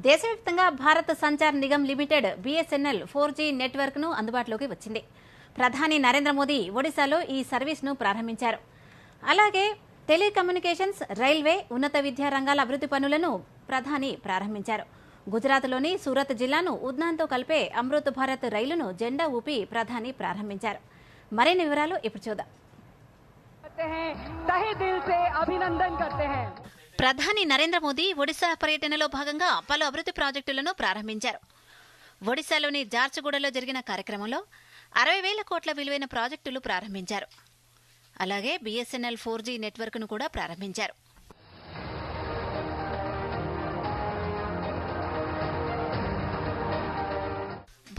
దేశవ్యాప్తంగా Bharat Sanchar Nigam limited BSNL 4G నెట్వర్క్ను అందుబాటులోకి వచ్చింది. ప్రధాని నరేంద్ర మోదీ ఒడిశాలో ఈ సర్వీస్ను ప్రారంభించారు. అలాగే టెలికమ్యూనికేషన్స్, రైల్వే, ఉన్నత విద్యా రంగాల అభివృద్ధి పనులను ప్రధాని ప్రారంభించారు. గుజరాత్లోని సూరత్ జిల్లాను ఉద్నాన్తో కలిపే అమృత్ భారత్ రైలును జెండా ఊపి ప్రధాని ప్రారంభించారు. మరిన్ని వివరాలు ఇప్పుడు చూద్దాం. ప్రధాని నరేంద్ర మోదీ ఒడిశా పర్యటనలో భాగంగా పలు అభివృద్ధి ప్రాజెక్టులను ప్రారంభించారు. ఒడిశాలోని జార్చిగూడలో జరిగిన కార్యక్రమంలో 60,000 కోట్ల విలువైన ప్రాజెక్టులు ప్రారంభించారు. అలాగే BSNL 4G నెట్వర్క్ను కూడా ప్రారంభించారు.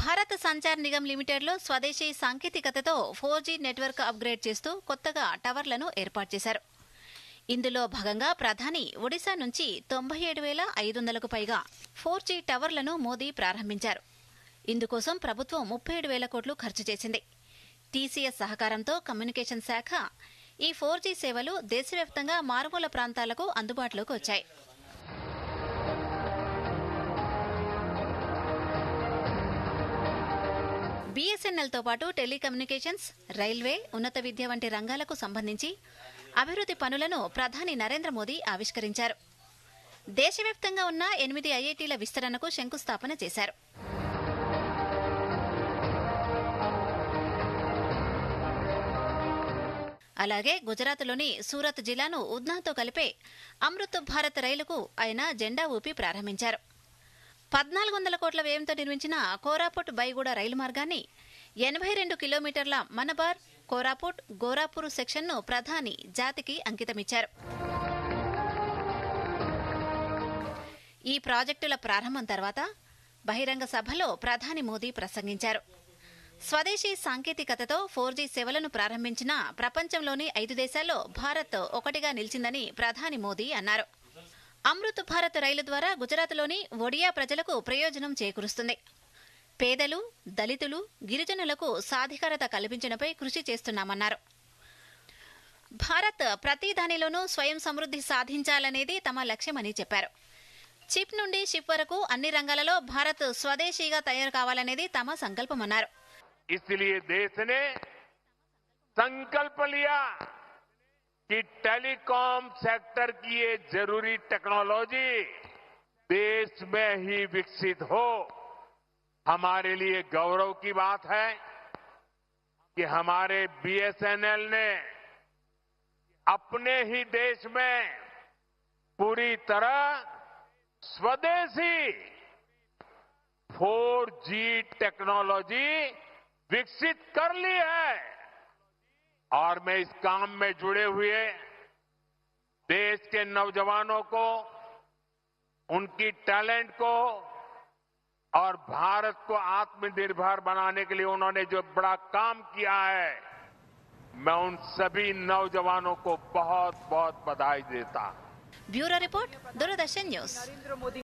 భారత్ సంచార్ నిగమ్ లిమిటెడ్లో స్వదేశీ సాంకేతికతతో 4G నెట్వర్క్ అప్గ్రేడ్ చేస్తూ కొత్తగా టవర్లను ఏర్పాటు చేశారు. ఇందులో భాగంగా ప్రధాని ఒడిశా నుంచి 97,500కు పైగా 4G టవర్లను మోదీ ప్రారంభించారు. ఇందుకోసం ప్రభుత్వం 37,000 కోట్లు ఖర్చు చేసింది. TCS సహకారంతో కమ్యూనికేషన్ శాఖ ఈ 4G సేవలు దేశవ్యాప్తంగా మారుమూల ప్రాంతాలకు అందుబాటులోకి వచ్చాయి. BSNLతో పాటు టెలికమ్యూనికేషన్స్, రైల్వే, ఉన్నత విద్య వంటి రంగాలకు సంబంధించి అభివృద్ధి పనులను ప్రధాని నరేంద్ర మోదీ ఆవిష్కరించారు. దేశవ్యాప్తంగా ఉన్న 8 IITల విస్తరణకు శంకుస్థాపన చేశారు. అలాగే గుజరాత్లోని సూరత్ జిల్లాను ఉద్నాతో కలిపే అమృత్ భారత్ రైలుకు ఆయన జెండా ఊపి ప్రారంభించారు. 1,400 కోట్ల వ్యయంతో నిర్మించిన కోరాపుట్ బైగూడ రైలు మార్గాన్ని 82 కిలోమీటర్ల మనబార్, కోరాపుట్, గోరాపూర్ సెక్షన్ను ప్రధాని జాతికి అంకితమిచ్చారు. ఈ ప్రాజెక్టుల ప్రారంభం తర్వాత బహిరంగ సభలో ప్రధాని మోదీ ప్రసంగించారు. స్వదేశీ సాంకేతికతతో 4G సేవలను ప్రారంభించిన ప్రపంచంలోని 5 దేశాల్లో భారత్ ఒకటిగా నిలిచిందని ప్రధాని మోదీ అన్నారు. అమృత్ భారత్ రైలు ద్వారా గుజరాత్లోని ఒడియా ప్రజలకు ప్రయోజనం చేకూరుస్తుంది. పేదలు, దళితులు, గిరిజనులకు సాధికారత కల్పించడంపై కృషి చేస్తున్నామన్నారు. భారత్ ప్రతి దానిలోనూ స్వయం సమృద్ధి సాధించాలనేది తమ లక్ష్యమని చెప్పారు. చిప్ నుండి షిప్ వరకు అన్ని రంగాలలో భారత్ స్వదేశీగా తయారు కావాలనేది తమ సంకల్పమన్నారు. इसलिए देश ने संकल्प लिया कि टेलीकॉम सेक्टर की ये जरूरी टेक्नोलॉजी देश में ही विकसित हो। हमारे लिए गौरव की बात है कि हमारे BSNL ने अपने ही देश में पूरी तरह स्वदेशी 4G टेक्नोलॉजी विकसित कर ली है। और मैं इस काम में जुड़े हुए देश के नौजवानों को, उनकी टैलेंट को और भारत को आत्मनिर्भर बनाने के लिए उन्होंने जो बड़ा काम किया है, मैं उन सभी नौजवानों को बहुत बहुत बधाई देता हूं। Bureau report, Doordarshan news.